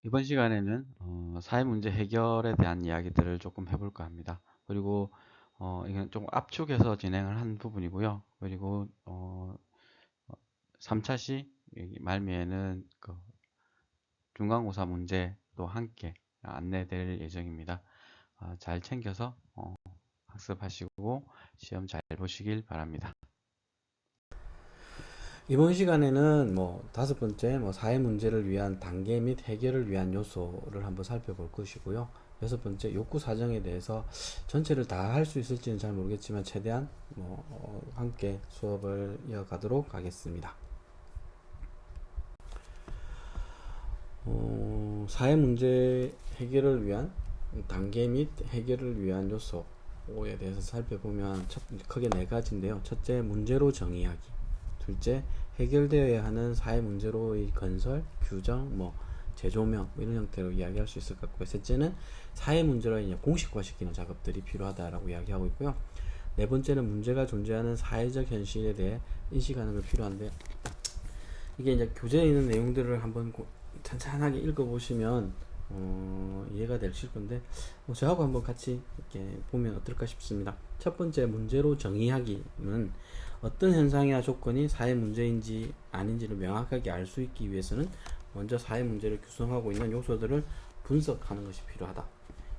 이번 시간에는 사회 문제 해결에 대한 이야기들을 조금 해볼까 합니다. 그리고 이건 조금 압축해서 진행을 한 부분이고요. 그리고 3차 시 말미에는 그 중간고사 문제도 함께 안내될 예정입니다. 잘 챙겨서 학습하시고 시험 잘 보시길 바랍니다. 이번 시간에는 다섯 번째 사회 문제를 위한 단계 및 해결을 위한 요소를 한번 살펴볼 것이고요. 여섯 번째 욕구 사정에 대해서 전체를 다 할 수 있을지는 잘 모르겠지만 최대한 함께 수업을 이어가도록 하겠습니다. 사회 문제 해결을 위한 단계 및 해결을 위한 요소에 대해서 살펴보면 크게 네 가지인데요. 첫째, 문제로 정의하기. 둘째, 해결되어야 하는 사회 문제로의 건설, 규정, 재조명 이런 형태로 이야기할 수 있을 것 같고요. 셋째는 사회 문제로 이제 공식화시키는 작업들이 필요하다라고 이야기하고 있고요. 네 번째는 문제가 존재하는 사회적 현실에 대해 인식하는 게 필요한데, 이게 이제 교재에 있는 내용들을 한번 찬찬하게 읽어보시면 이해가 되실 건데, 저하고 한번 같이 이렇게 보면 어떨까 싶습니다. 첫 번째, 문제로 정의하기는 어떤 현상이나 조건이 사회 문제인지 아닌지를 명확하게 알 수 있기 위해서는 먼저 사회 문제를 구성하고 있는 요소들을 분석하는 것이 필요하다.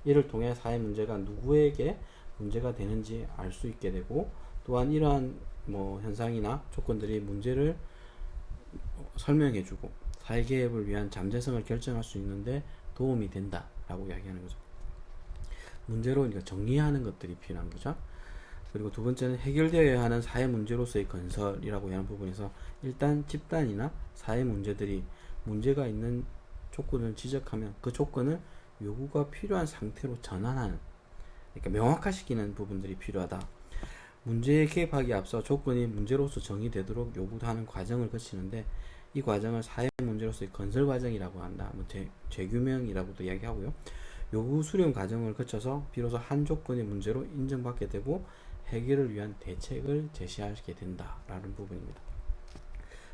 이를 통해 사회 문제가 누구에게 문제가 되는지 알 수 있게 되고, 또한 이러한 현상이나 조건들이 문제를 설명해주고 사회개혁을 위한 잠재성을 결정할 수 있는데 도움이 된다라고 이야기하는 거죠. 문제로 정리하는 것들이 필요한 거죠. 그리고 두 번째는 해결되어야 하는 사회 문제로서의 건설이라고 하는 부분에서 일단 집단이나 사회 문제들이 문제가 있는 조건을 지적하면 그 조건을 요구가 필요한 상태로 전환하는, 그러니까 명확화시키는 부분들이 필요하다. 문제에 개입하기 앞서 조건이 문제로서 정의되도록 요구하는 과정을 거치는데, 이 과정을 사회 문제로서의 건설 과정이라고 한다. 재규명이라고도 이야기하고요. 요구 수렴 과정을 거쳐서 비로소 한 조건의 문제로 인정받게 되고 해결을 위한 대책을 제시하게 된다라는 부분입니다.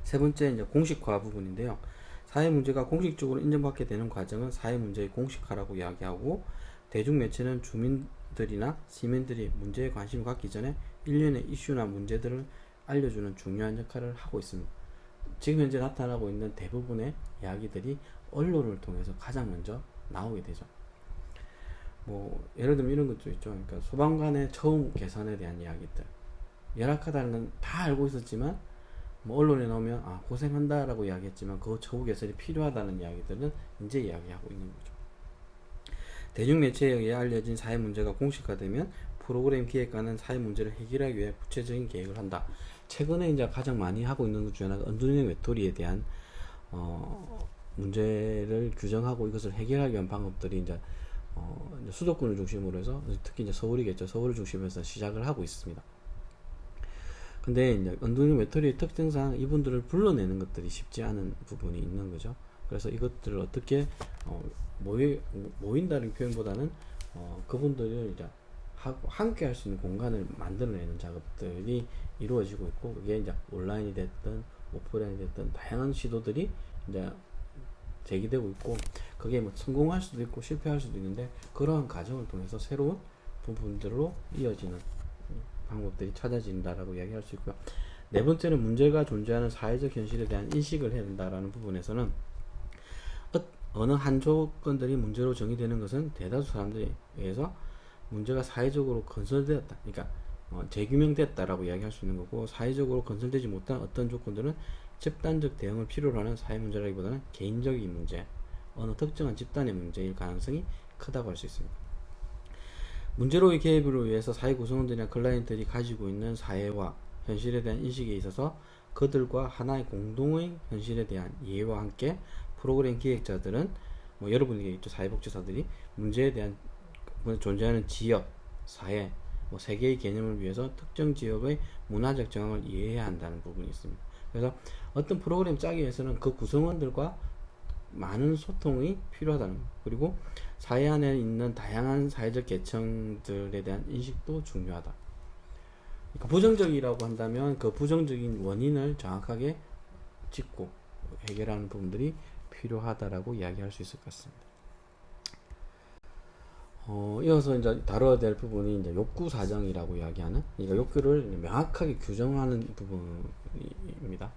세 번째, 이제 공식화 부분인데요. 사회 문제가 공식적으로 인정받게 되는 과정은 사회 문제의 공식화라고 이야기하고, 대중매체는 주민들이나 시민들이 문제에 관심을 갖기 전에 일련의 이슈나 문제들을 알려주는 중요한 역할을 하고 있습니다. 지금 현재 나타나고 있는 대부분의 이야기들이 언론을 통해서 가장 먼저 나오게 되죠. 예를 들면 이런 것도 있죠. 그러니까 소방관의 처우 개선에 대한 이야기들, 열악하다는 다 알고 있었지만 언론에 나오면 고생한다라고 이야기했지만 그 처우 개선이 필요하다는 이야기들은 이제 이야기하고 있는 거죠. 대중매체에 의해 알려진 사회 문제가 공식화되면 프로그램 기획가는 사회 문제를 해결하기 위해 구체적인 계획을 한다. 최근에 이제 가장 많이 하고 있는 것 중에 하나가 은둔형 외톨이에 대한 문제를 규정하고 이것을 해결하기 위한 방법들이 이제 수도권을 중심으로 해서, 특히 이제 서울이겠죠. 서울을 중심으로 해서 시작을 하고 있습니다. 근데 이제 은둔형 외톨이의 특징상 이분들을 불러내는 것들이 쉽지 않은 부분이 있는 거죠. 그래서 이것들을 어떻게 모인다는 표현보다는 그분들을 이제 함께 할 수 있는 공간을 만들어내는 작업들이 이루어지고 있고, 그게 이제 온라인이 됐든 오프라인이 됐든 다양한 시도들이 이제 제기되고 있고, 그게 성공할 수도 있고 실패할 수도 있는데, 그러한 과정을 통해서 새로운 부분들로 이어지는 방법들이 찾아진다라고 이야기할 수 있고요. 네 번째는 문제가 존재하는 사회적 현실에 대한 인식을 해야 된다라는 부분에서는, 어느 한 조건들이 문제로 정의되는 것은 대다수 사람들에 의해서 문제가 사회적으로 건설되었다, 그러니까 재규명됐다라고 이야기할 수 있는 거고, 사회적으로 건설되지 못한 어떤 조건들은 집단적 대응을 필요로 하는 사회 문제라기보다는 개인적인 문제, 어느 특정한 집단의 문제일 가능성이 크다고 할 수 있습니다. 문제로의 개입을 위해서 사회 구성원들이나 클라이언트들이 가지고 있는 사회와 현실에 대한 인식에 있어서 그들과 하나의 공동의 현실에 대한 이해와 함께 프로그램 기획자들은 여러분에게 있죠. 사회복지사들이 문제에 대한 존재하는 지역, 사회, 세계의 개념을 위해서 특정 지역의 문화적 정황을 이해해야 한다는 부분이 있습니다. 그래서 어떤 프로그램 짜기 위해서는 그 구성원들과 많은 소통이 필요하다는 것, 그리고 사회 안에 있는 다양한 사회적 계층들에 대한 인식도 중요하다. 그러니까 부정적이라고 한다면 그 부정적인 원인을 정확하게 짚고 해결하는 부분들이 필요하다라고 이야기할 수 있을 것 같습니다. 이어서 이제 다뤄야 될 부분이 이제 욕구 사정이라고 이야기하는, 그러니까 욕구를 명확하게 규정하는 부분입니다.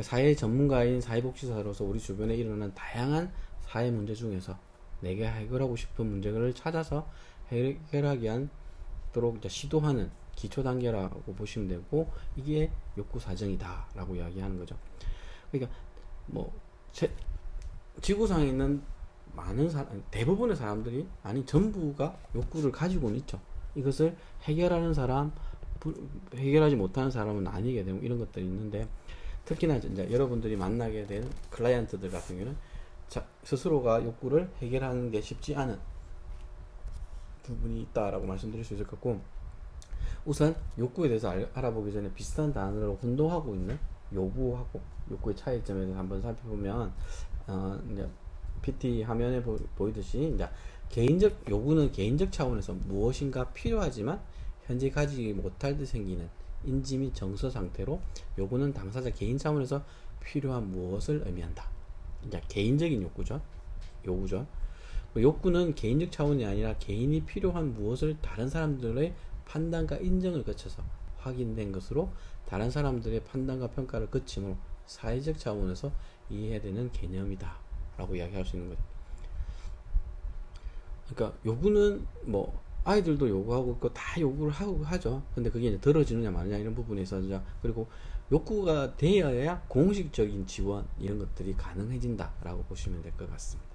사회 전문가인 사회복지사로서 우리 주변에 일어나는 다양한 사회 문제 중에서 내가 해결하고 싶은 문제를 찾아서 해결하기 위한도록 이제 시도하는 기초 단계라고 보시면 되고, 이게 욕구 사정이다라고 이야기하는 거죠. 그러니까 뭐 지구상에 있는 많은 대부분의 사람들이, 아니 전부가 욕구를 가지고는 있죠. 이것을 해결하는 사람, 해결하지 못하는 사람은 아니게 되고, 이런 것들이 있는데, 특히나 이제 여러분들이 만나게 된 클라이언트들 같은 경우는 스스로가 욕구를 해결하는 게 쉽지 않은 부분이 있다라고 말씀드릴 수 있을 것 같고, 우선 욕구에 대해서 알아보기 전에 비슷한 단어로 혼동하고 있는 요구하고 욕구의 차이점에 대해서 한번 살펴보면, 이제 PT 화면에 보이듯이 이제 개인적 요구는 개인적 차원에서 무엇인가 필요하지만 현재 가지지 못할 때 생기는 인지 및 정서 상태로, 요구는 당사자 개인 차원에서 필요한 무엇을 의미한다. 이제 개인적인 욕구죠. 요구죠. 욕구는 개인적 차원이 아니라 개인이 필요한 무엇을 다른 사람들의 판단과 인정을 거쳐서 확인된 것으로, 다른 사람들의 판단과 평가를 거침으로 사회적 차원에서 이해해야 되는 개념이다 라고 이야기할 수 있는 거죠. 그러니까 요구는 뭐 아이들도 요구하고 있고 다 요구를 하죠. 근데 그게 이제 들어지느냐 마느냐 이런 부분에 있어서, 그리고 욕구가 되어야 공식적인 지원 이런 것들이 가능해진다 라고 보시면 될 것 같습니다.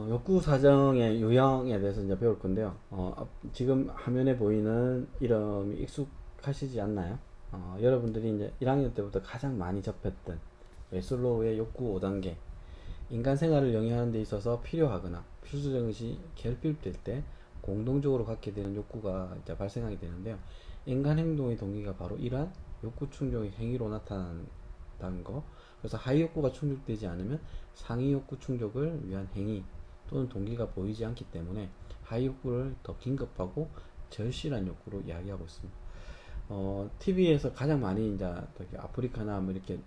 욕구 사정의 유형에 대해서 이제 배울 건데요. 지금 화면에 보이는 이름이 익숙하시지 않나요? 여러분들이 이제 1학년 때부터 가장 많이 접했던 매슬로우의 욕구 5단계, 인간 생활을 영위하는 데 있어서 필요하거나 필수적이 결핍될 때 공동적으로 갖게 되는 욕구가 이제 발생하게 되는데요. 인간 행동의 동기가 바로 이러한 욕구 충족의 행위로 나타난다는 거. 그래서 하위 욕구가 충족되지 않으면 상위 욕구 충족을 위한 행위 또는 동기가 보이지 않기 때문에 하위 욕구를 더 긴급하고 절실한 욕구로 이야기하고 있습니다. TV에서 가장 많이 이제 아프리카나 뭐 이렇게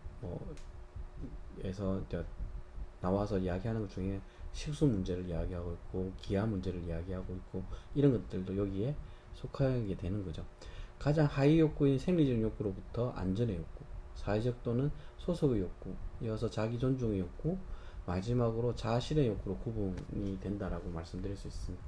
에서 나와서 이야기하는 것 중에 식수 문제를 이야기하고 있고, 기아 문제를 이야기하고 있고, 이런 것들도 여기에 속하게 되는 거죠. 가장 하위 욕구인 생리적 욕구로부터 안전의 욕구, 사회적 또는 소속의 욕구, 이어서 자기 존중의 욕구, 마지막으로 자아실의 욕구로 구분이 된다라고 말씀드릴 수 있습니다.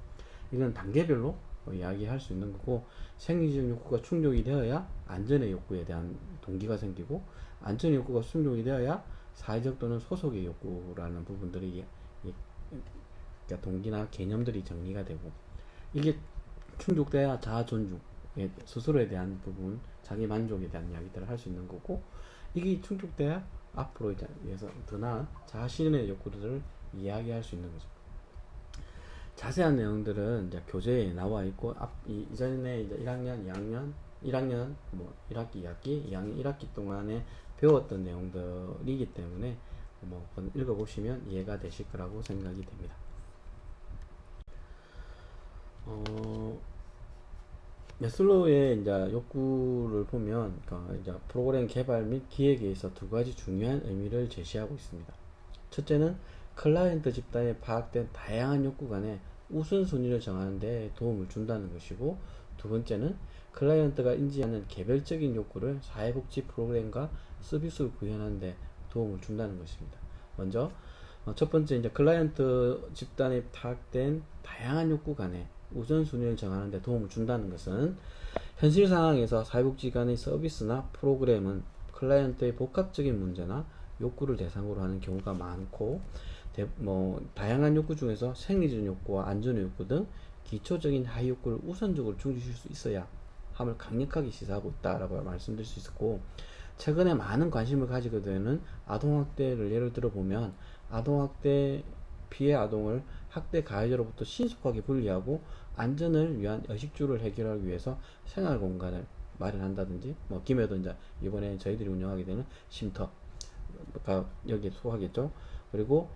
이건 단계별로 이야기할 수 있는 거고, 생리적 욕구가 충족이 되어야 안전의 욕구에 대한 동기가 생기고, 안전의 욕구가 충족이 되어야 사회적 또는 소속의 욕구라는 부분들이, 그러니까 동기나 개념들이 정리가 되고, 이게 충족돼야 자아 존중, 스스로에 대한 부분, 자기 만족에 대한 이야기들을 할 수 있는 거고, 이게 충족돼야 앞으로 이제 더 나은 자아 실현의 욕구들을 이야기할 수 있는 거죠. 자세한 내용들은 이제 교재에 나와 있고, 이전에 이제 1학년, 2학년, 1학년, 뭐 1학기, 2학기, 2학년 1학기 동안에 배웠던 내용들이기 때문에 뭐 읽어보시면 이해가 되실 거라고 생각이 됩니다. 매슬로우의 이제 욕구를 보면, 이제 프로그램 개발 및 기획에 있어 두 가지 중요한 의미를 제시하고 있습니다. 첫째는 클라이언트 집단에 파악된 다양한 욕구 간에 우선순위를 정하는 데 도움을 준다는 것이고, 두 번째는 클라이언트가 인지하는 개별적인 욕구를 사회복지 프로그램과 서비스를 구현하는 데 도움을 준다는 것입니다. 먼저 첫 번째, 이제 클라이언트 집단에 파악된 다양한 욕구 간에 우선순위를 정하는 데 도움을 준다는 것은, 현실 상황에서 사회복지관의 서비스나 프로그램은 클라이언트의 복합적인 문제나 욕구를 대상으로 하는 경우가 많고, 다양한 욕구 중에서 생리적 욕구와 안전의 욕구 등 기초적인 하위 욕구를 우선적으로 충족시킬 수 있어야 함을 강력하게 시사하고 있다라고 말씀드릴 수 있고, 최근에 많은 관심을 가지게 되는 아동학대를 예를 들어 보면, 아동학대 피해 아동을 학대 가해자로부터 신속하게 분리하고 안전을 위한 의식주를 해결하기 위해서 생활 공간을 마련한다든지, 김에도 이제 이번에 저희들이 운영하게 되는 쉼터가 여기에 속하겠죠. 그리고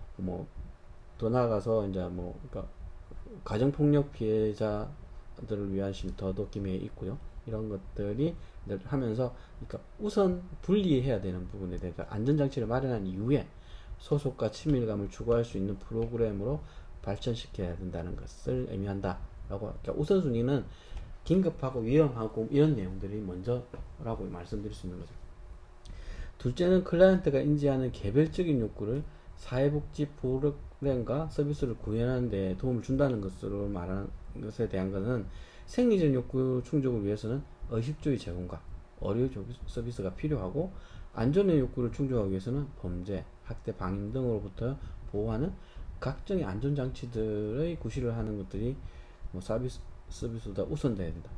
더 나아가서 이제 그러니까 가정폭력 피해자들을 위한 쉼터도 김해에 있고요. 이런 것들이 이제 하면서, 그러니까 우선 분리해야 되는 부분에 대해서 안전장치를 마련한 이후에 소속과 친밀감을 추구할 수 있는 프로그램으로 발전시켜야 된다는 것을 의미한다 라고. 그러니까 우선순위는 긴급하고 위험하고 이런 내용들이 먼저라고 말씀드릴 수 있는 거죠. 둘째는 클라이언트가 인지하는 개별적인 욕구를 사회복지 프로그램과 서비스를 구현하는 데 도움을 준다는 것으로 말하는 것에 대한 것은, 생리적 욕구 충족을 위해서는 의식주의 제공과 의료 서비스가 필요하고, 안전의 욕구를 충족하기 위해서는 범죄, 학대, 방임 등으로부터 보호하는 각종의 안전장치들의 구실을 하는 것들이 서비스보다 우선돼야 된다.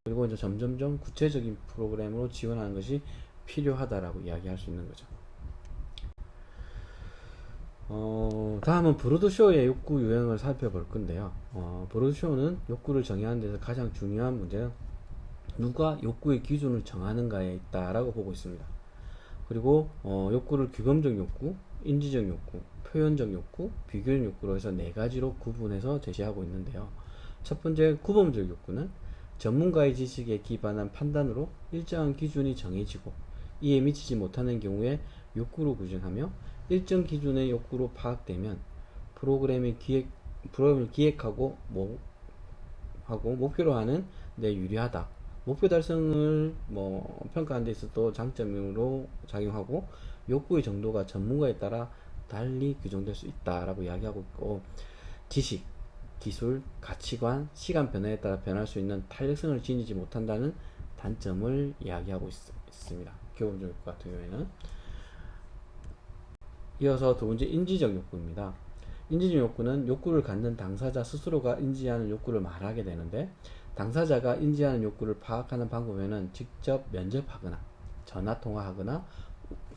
그리고 이제 점점점 구체적인 프로그램으로 지원하는 것이 필요하다라고 이야기할 수 있는 거죠. 다음은 브로드쇼의 욕구 유형을 살펴볼 건데요. 브로드쇼는 욕구를 정의하는 데서 가장 중요한 문제는 누가 욕구의 기준을 정하는가에 있다라고 보고 있습니다. 그리고 욕구를 규범적 욕구, 인지적 욕구, 표현적 욕구, 비교적 욕구로 해서 네 가지로 구분해서 제시하고 있는데요. 첫 번째, 구범적 욕구는 전문가의 지식에 기반한 판단으로 일정한 기준이 정해지고 이에 미치지 못하는 경우에 욕구로 규정하며, 일정 기준의 욕구로 파악되면 프로그램을 기획하고 목표로 하는 데 유리하다. 목표 달성을 평가하는 데 있어도 장점으로 작용하고, 욕구의 정도가 전문가에 따라 달리 규정될 수 있다라고 이야기하고 있고, 지식, 기술, 가치관, 시간 변화에 따라 변할 수 있는 탄력성을 지니지 못한다는 단점을 이야기하고 있습니다. 교훈적 욕구 같은 경우에는. 이어서 두 번째, 인지적 욕구입니다. 인지적 욕구는 욕구를 갖는 당사자 스스로가 인지하는 욕구를 말하게 되는데, 당사자가 인지하는 욕구를 파악하는 방법에는 직접 면접하거나 전화통화하거나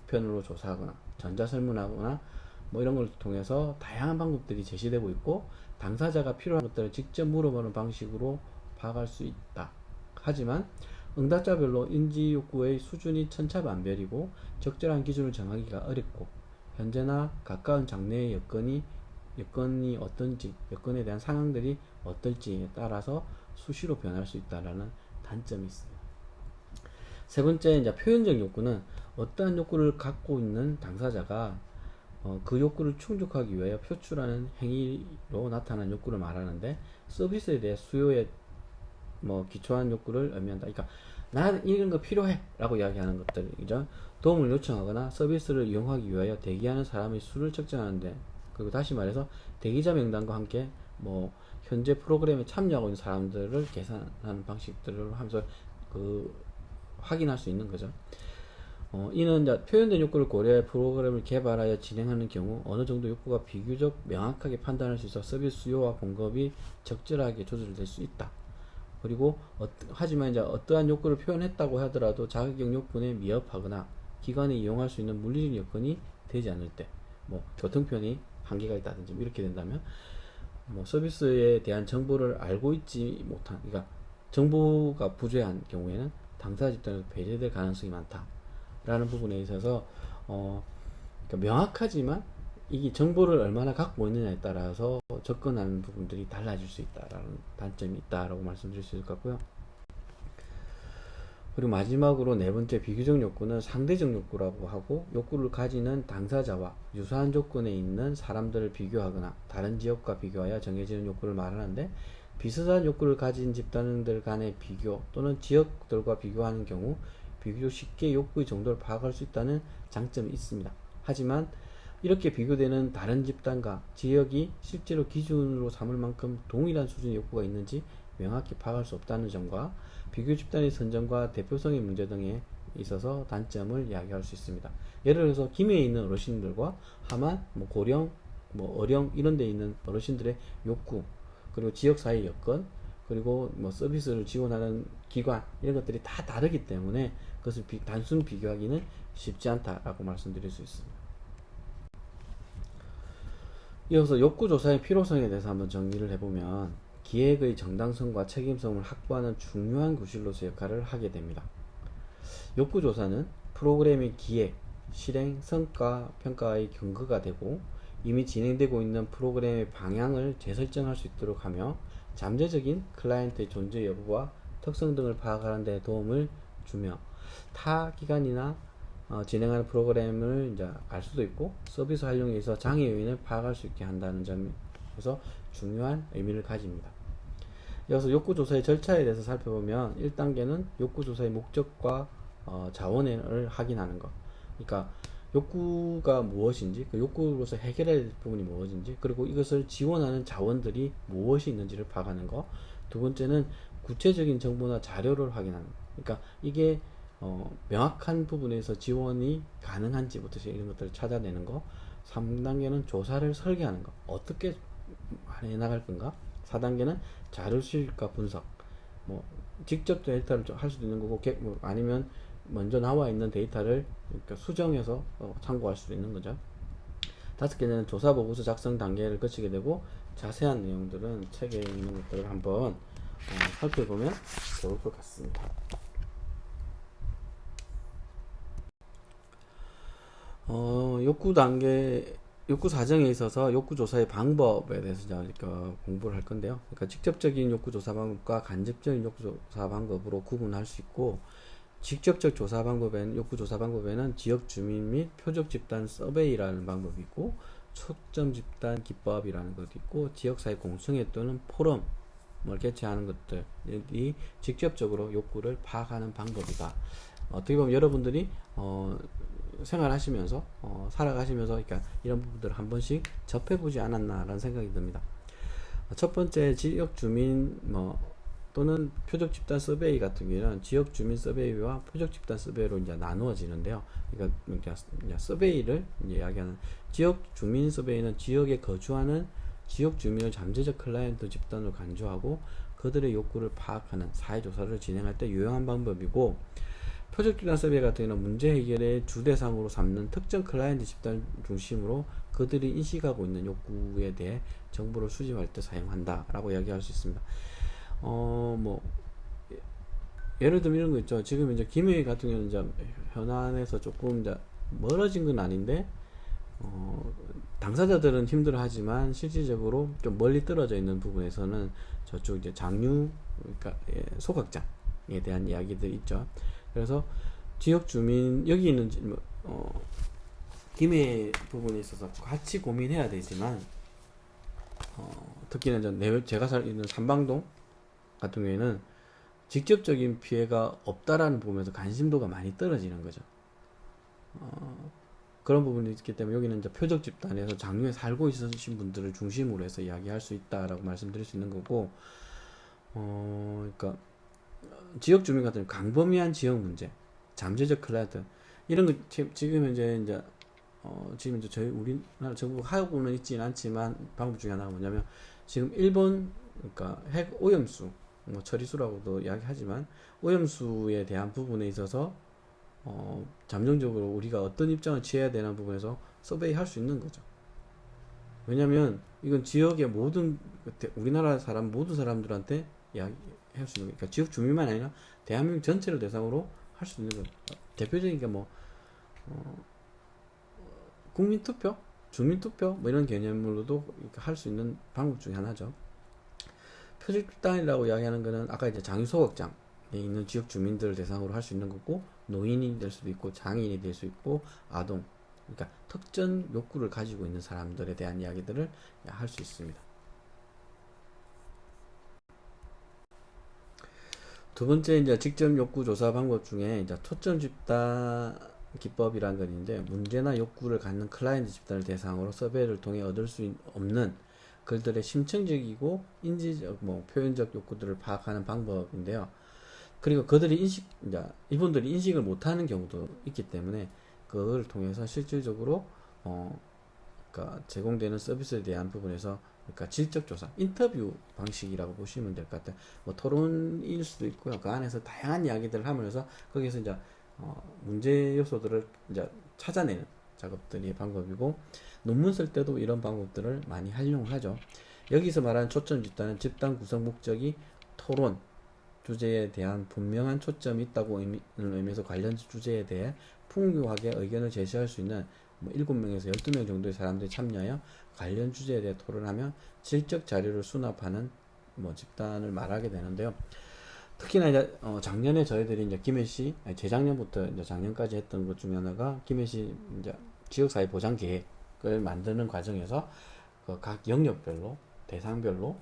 우편으로 조사하거나 전자설문하거나 이런 걸 통해서 다양한 방법들이 제시되고 있고, 당사자가 필요한 것들을 직접 물어보는 방식으로 파악할 수 있다. 하지만 응답자별로 인지 욕구의 수준이 천차만별이고 적절한 기준을 정하기가 어렵고, 현재나 가까운 장래의 여건이 어떤지, 여건에 대한 상황들이 어떨지에 따라서 수시로 변할 수 있다라는 단점이 있습니다. 세 번째, 이제 표현적 욕구는 어떠한 욕구를 갖고 있는 당사자가 그 욕구를 충족하기 위하여 표출하는 행위로 나타나는 욕구를 말하는데, 서비스에 대해 수요에 기초한 욕구를 의미한다. 그러니까 나는 이런 거 필요해 라고 이야기하는 것들이죠. 도움을 요청하거나 서비스를 이용하기 위하여 대기하는 사람의 수를 측정하는데, 그리고 다시 말해서 대기자 명단과 함께 현재 프로그램에 참여하고 있는 사람들을 계산하는 방식들을 하면서 확인할 수 있는 거죠. 이는 이제 표현된 욕구를 고려해 프로그램을 개발하여 진행하는 경우 어느 정도 욕구가 비교적 명확하게 판단할 수 있어 서비스 수요와 공급이 적절하게 조절될 수 있다. 그리고 하지만 이제 어떠한 욕구를 표현했다고 하더라도 자격 요건에 미흡하거나 기관에 이용할 수 있는 물리적 여건이 되지 않을 때, 교통편이 한계가 있다든지 이렇게 된다면, 서비스에 대한 정보를 알고 있지 못한, 그러니까 정보가 부재한 경우에는 당사자 집단에서 배제될 가능성이 많다라는 부분에 있어서 그러니까 명확하지만 이게 정보를 얼마나 갖고 있느냐에 따라서 접근하는 부분들이 달라질 수 있다라는 단점이 있다라고 말씀드릴 수 있을 것 같고요. 그리고 마지막으로 네 번째, 비교적 욕구는 상대적 욕구라고 하고, 욕구를 가지는 당사자와 유사한 조건에 있는 사람들을 비교하거나 다른 지역과 비교하여 정해지는 욕구를 말하는데, 비슷한 욕구를 가진 집단들 간의 비교 또는 지역들과 비교하는 경우 비교적 쉽게 욕구의 정도를 파악할 수 있다는 장점이 있습니다. 하지만 이렇게 비교되는 다른 집단과 지역이 실제로 기준으로 삼을 만큼 동일한 수준의 욕구가 있는지 명확히 파악할 수 없다는 점과 비교 집단의 선정과 대표성의 문제 등에 있어서 단점을 이야기할 수 있습니다. 예를 들어서 김해에 있는 어르신들과 함안, 고령, 어령 이런 데 있는 어르신들의 욕구, 그리고 지역사회 여건, 그리고 서비스를 지원하는 기관, 이런 것들이 다 다르기 때문에 그것을 단순 비교하기는 쉽지 않다라고 말씀드릴 수 있습니다. 이어서 욕구조사의 필요성에 대해서 한번 정리를 해보면, 기획의 정당성과 책임성을 확보하는 중요한 구실로서 역할을 하게 됩니다. 욕구조사는 프로그램의 기획, 실행, 성과, 평가의 근거가 되고, 이미 진행되고 있는 프로그램의 방향을 재설정할 수 있도록 하며, 잠재적인 클라이언트의 존재 여부와 특성 등을 파악하는 데 도움을 주며 타 기관이나 진행하는 프로그램을 이제 알 수도 있고 서비스 활용에 있어 장애 요인을 파악할 수 있게 한다는 점에서 중요한 의미를 가집니다. 이어서 욕구 조사의 절차에 대해서 살펴보면 1단계는 욕구 조사의 목적과 자원을 확인하는 것. 그러니까 욕구가 무엇인지, 그 욕구로서 해결해야 될 부분이 무엇인지, 그리고 이것을 지원하는 자원들이 무엇이 있는지를 파악하는 것. 두 번째는 구체적인 정보나 자료를 확인하는 것. 그러니까 이게 명확한 부분에서 지원이 가능한지부터 이런 것들을 찾아내는 거. 3단계는 조사를 설계하는 거. 어떻게 해나갈 건가. 4단계는 자료 수집과 분석. 뭐 직접 데이터를 할 수도 있는 거고, 아니면 먼저 나와 있는 데이터를 그러니까 수정해서 참고할 수도 있는 거죠. 5개는 조사 보고서 작성 단계를 거치게 되고, 자세한 내용들은 책에 있는 것들을 한번 살펴보면 좋을 것 같습니다. 욕구 단계, 욕구 사정에 있어서 욕구 조사의 방법에 대해서 공부를 할 건데요. 그러니까 직접적인 욕구 조사 방법과 간접적인 욕구 조사 방법으로 구분할 수 있고, 직접적 조사 방법에는, 욕구 조사 방법에는 지역 주민 및 표적 집단 서베이라는 방법이 있고, 초점 집단 기법이라는 것도 있고, 지역사회 공청회 또는 포럼을 개최하는 것들이 직접적으로 욕구를 파악하는 방법이다. 어떻게 보면 여러분들이 생활하시면서 살아가시면서 그러니까 이런 부분들을 한 번씩 접해보지 않았나라는 생각이 듭니다. 첫 번째, 지역 주민 또는 표적 집단 서베이 같은 경우에는 지역 주민 서베이와 표적 집단 서베이로 이제 나누어지는데요. 그러니까 서베이를 이야기하는 지역 주민 서베이는 지역에 거주하는 지역 주민을 잠재적 클라이언트 집단으로 간주하고 그들의 욕구를 파악하는 사회 조사를 진행할 때 유용한 방법이고, 표적 집단 서베이 같은 경우는 문제 해결의 주 대상으로 삼는 특정 클라이언트 집단 중심으로 그들이 인식하고 있는 욕구에 대해 정보를 수집할 때 사용한다라고 이야기할 수 있습니다. 예를 들면 이런 거 있죠. 지금 이제 김해 같은 경우는 이제 현안에서 조금 이제 멀어진 건 아닌데, 당사자들은 힘들어하지만 실질적으로 좀 멀리 떨어져 있는 부분에서는 저쪽 이제 장류, 그러니까 소각장에 대한 이야기들이 있죠. 그래서 지역 주민 여기 있는 김해 부분에 있어서 같이 고민해야 되지만, 특히나 제가 살고 삼방동 같은 경우에는 직접적인 피해가 없다라는 부분에서 관심도가 많이 떨어지는 거죠. 그런 부분이 있기 때문에 여기는 이제 표적 집단에서 장류에 살고 있으신 분들을 중심으로 해서 이야기할 수 있다라고 말씀드릴 수 있는 거고, 그러니까 지역 주민 같은 광범위한 지역 문제, 잠재적 클라이언트 이런 거 지금 이제 지금 이제 저희 우리나라 정부가 하고는 있지는 않지만 방법 중에 하나가 뭐냐면, 지금 일본 그러니까 핵 오염수 처리수라고도 이야기하지만 오염수에 대한 부분에 있어서 잠정적으로 우리가 어떤 입장을 취해야 되는 부분에서 서베이 할 수 있는 거죠. 왜냐면 이건 지역의 모든 우리나라 사람 모든 사람들한테 이야기할 수 있는 거니까, 지역 주민만 아니라 대한민국 전체를 대상으로 할 수 있는 거예요. 대표적인 게 국민투표, 주민투표 이런 개념으로도 할 수 있는 방법 중에 하나죠. 표적 집단이라고 이야기하는 거는 아까 이제 장유소극장에 있는 지역 주민들을 대상으로 할 수 있는 거고, 노인이 될 수도 있고 장애인이 될 수 있고 아동, 그러니까 특정 욕구를 가지고 있는 사람들에 대한 이야기들을 할 수 있습니다. 두 번째 이제 직접 욕구 조사 방법 중에 이제 초점 집단 기법이라는 건 있는데, 문제나 욕구를 갖는 클라이언트 집단을 대상으로 서베이를 통해 얻을 수 없는 그들의 심층적이고 인지적, 표현적 욕구들을 파악하는 방법인데요. 그리고 그들이 이분들이 인식을 못하는 경우도 있기 때문에 그걸 통해서 실질적으로 그러니까 제공되는 서비스에 대한 부분에서, 그러니까 질적 조사, 인터뷰 방식이라고 보시면 될 것 같아요. 토론일 수도 있고요. 그 안에서 다양한 이야기들을 하면서 거기서 이제 문제 요소들을 이제 찾아내는 작업들이 방법이고, 논문 쓸 때도 이런 방법들을 많이 활용을 하죠. 여기서 말하는 초점 집단은 집단 구성 목적이 토론 주제에 대한 분명한 초점이 있다고 의미에서 관련 주제에 대해 풍부하게 의견을 제시할 수 있는 7명에서 12명 정도의 사람들이 참여하여 관련 주제에 대해 토론하며 질적 자료를 수납하는 집단을 말하게 되는데요. 특히나 이제 작년에 저희들이 이제 김해시 재작년부터 이제 작년까지 했던 것 중에 하나가 김해시 이제 지역사회 보장 계획을 만드는 과정에서 그 각 영역별로 대상별로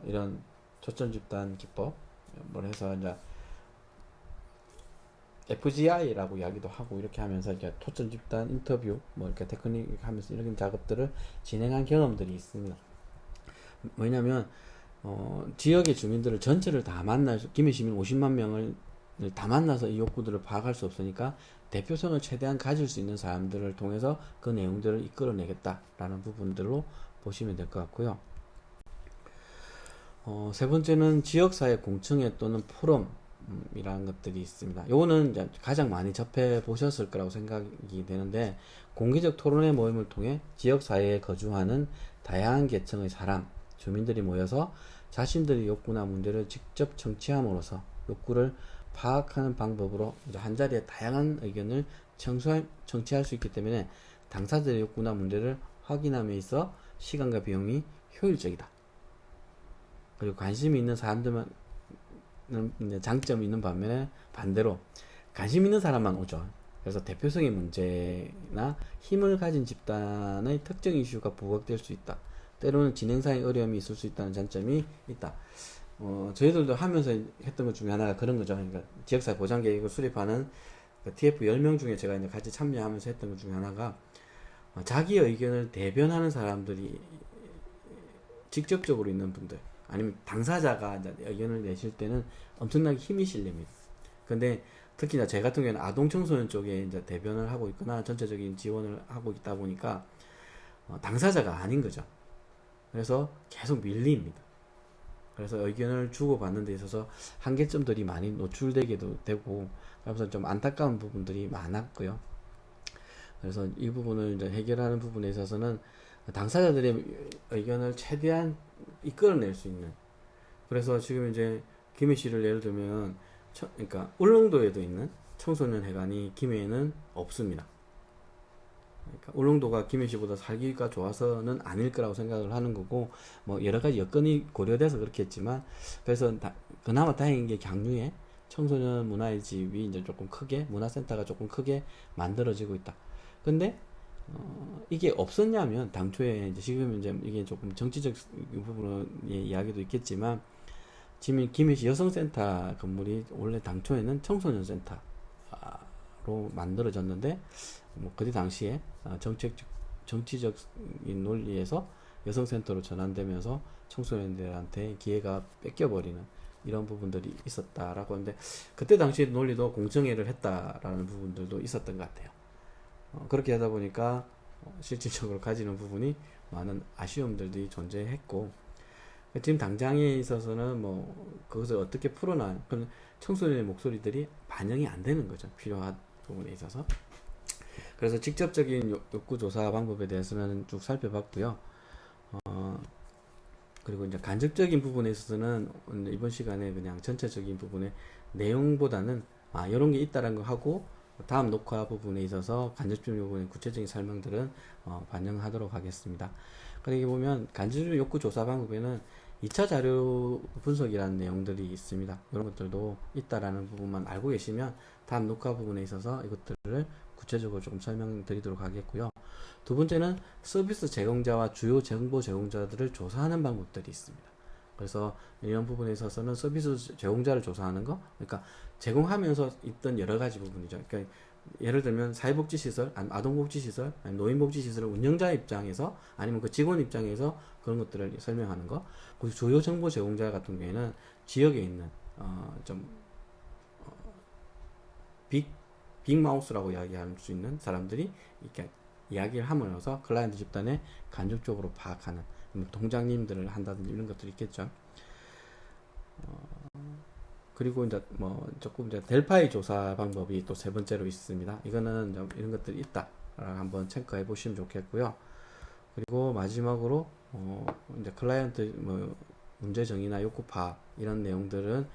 이런 초점 집단 기법 뭘 해서 이제 FGI라고 이야기도 하고 이렇게 하면서 이제 초점 집단 인터뷰 뭐 이렇게 테크닉 하면서 이런 작업들을 진행한 경험들이 있습니다. 왜냐면 지역의 주민들을 전체를 다 만날 김해 시민 50만 명을 다 만나서 이 욕구들을 파악할 수 없으니까 대표성을 최대한 가질 수 있는 사람들을 통해서 그 내용들을 이끌어내겠다라는 부분들로 보시면 될 것 같고요. 세 번째는 지역사회 공청회 또는 포럼이라는 것들이 있습니다. 요거는 이제 가장 많이 접해 보셨을 거라고 생각이 되는데, 공개적 토론회 모임을 통해 지역사회에 거주하는 다양한 계층의 사람, 주민들이 모여서 자신들의 욕구나 문제를 직접 청취함으로써 욕구를 파악하는 방법으로 이제 한자리에 다양한 의견을 청취할 수 있기 때문에 당사자의 욕구나 문제를 확인함에 있어 시간과 비용이 효율적이다. 그리고 관심이 있는 사람들만 장점이 있는 반면에 반대로 관심 있는 사람만 오죠. 그래서 대표성의 문제나 힘을 가진 집단의 특정 이슈가 부각될 수 있다. 때로는 진행상의 어려움이 있을 수 있다는 장점이 있다. 저희들도 하면서 했던 것 중에 하나가 그런 거죠. 그러니까 지역사회 보장 계획을 수립하는 그 TF 10명 중에 제가 이제 같이 참여하면서 했던 것 중에 하나가 자기 의견을 대변하는 사람들이 직접적으로 있는 분들 아니면 당사자가 의견을 내실 때는 엄청나게 힘이 실립니다. 근데 특히나 제 같은 경우에는 아동 청소년 쪽에 이제 대변을 하고 있거나 전체적인 지원을 하고 있다 보니까 당사자가 아닌 거죠. 그래서 계속 밀립니다. 그래서 의견을 주고받는 데 있어서 한계점들이 많이 노출되기도 되고, 그래서 좀 안타까운 부분들이 많았고요. 그래서 이 부분을 이제 해결하는 부분에 있어서는 당사자들의 의견을 최대한 이끌어낼 수 있는. 그래서 지금 이제 김해시를 예를 들면, 그러니까 울릉도에도 있는 청소년 회관이 김해에는 없습니다. 그러니까 울릉도가 김해시보다 살기가 좋아서는 아닐 거라고 생각을 하는 거고, 뭐 여러 가지 여건이 고려돼서 그렇겠지만, 그래서 그나마 다행인 게 강유에 청소년 문화의 집이 이제 조금 크게, 문화센터가 조금 크게 만들어지고 있다. 근데 이게 없었냐면 당초에 이제 지금 이제 이게 조금 정치적 부분의 이야기도 있겠지만, 지금 김해시 여성센터 건물이 원래 당초에는 청소년 센터로 만들어졌는데, 뭐 그때 당시에 정치적인 논리에서 여성센터로 전환되면서 청소년들한테 기회가 뺏겨버리는 이런 부분들이 있었다라고 하는데, 그때 당시 논리도 공정회를 했다라는 부분들도 있었던 것 같아요. 그렇게 하다 보니까 실질적으로 가지는 부분이 많은 아쉬움들이 존재했고, 지금 당장에 있어서는 뭐 그것을 어떻게 풀어나 청소년의 목소리들이 반영이 안 되는 거죠. 필요한 부분에 있어서. 그래서 직접적인 욕구 조사 방법에 대해서는 쭉 살펴봤고요. 그리고 이제 간접적인 부분에 있어서는 이번 시간에 그냥 전체적인 부분의 내용보다는 이런 게 있다라는 거 하고, 다음 녹화 부분에 있어서 간접적인 부분의 구체적인 설명들은 반영하도록 하겠습니다. 그러게 보면 간접적 욕구 조사 방법에는 2차 자료 분석이라는 내용들이 있습니다. 이런 것들도 있다라는 부분만 알고 계시면 다음 녹화 부분에 있어서 이것들을 구체적으로 조금 설명드리도록 하겠고요. 두 번째는 서비스 제공자와 주요 정보 제공자들을 조사하는 방법들이 있습니다. 그래서 이런 부분에 있어서는 서비스 제공자를 조사하는 거, 그러니까 제공하면서 있던 여러 가지 부분이죠. 그러니까 예를 들면 사회복지시설, 아동복지시설, 노인복지시설 운영자 입장에서 아니면 그 직원 입장에서 그런 것들을 설명하는 거. 그리고 주요 정보 제공자 같은 경우에는 지역에 있는 빅마우스라고 이야기할 수 있는 사람들이 이렇게 이야기를 함으로써 클라이언트 집단에 간접적으로 파악하는 동장님들을 한다든지 이런 것들이 있겠죠. 그리고 이제 뭐 조금 이제 델파이 조사 방법이 또 세 번째로 있습니다. 이거는 이런 것들이 있다 한번 체크해 보시면 좋겠고요. 그리고 마지막으로 이제 클라이언트 뭐 문제 정의나 욕구 파악 이런 내용들은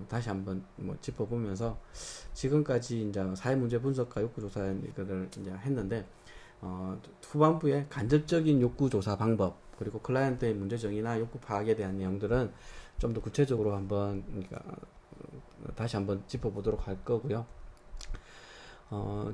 다시 한번 뭐 짚어보면서, 지금까지 이제 사회 문제 분석과 욕구 조사 이거를 이제 했는데, 후반부에 간접적인 욕구 조사 방법 그리고 클라이언트의 문제 정의나 욕구 파악에 대한 내용들은 좀 더 구체적으로 한번 그러니까 다시 한번 짚어보도록 할 거고요.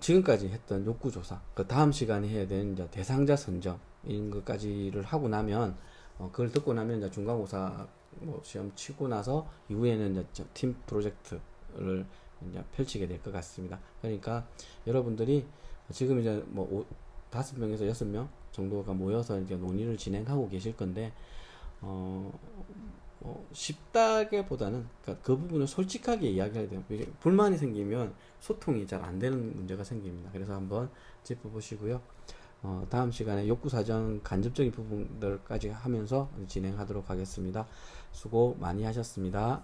지금까지 했던 욕구조사, 그 다음 시간에 해야 되는 이제 대상자 선정, 이런 것까지를 하고 나면, 그걸 듣고 나면 이제 중간고사 뭐 시험 치고 나서 이후에는 이제 팀 프로젝트를 이제 펼치게 될 것 같습니다. 그러니까 여러분들이 지금 이제 뭐 5명에서 6명 정도가 모여서 이제 논의를 진행하고 계실 건데, 쉽다기보다는 그러니까 그 부분을 솔직하게 이야기해야 돼요. 불만이 생기면 소통이 잘 안 되는 문제가 생깁니다. 그래서 한번 짚어보시고요. 다음 시간에 욕구사정 간접적인 부분들까지 하면서 진행하도록 하겠습니다. 수고 많이 하셨습니다.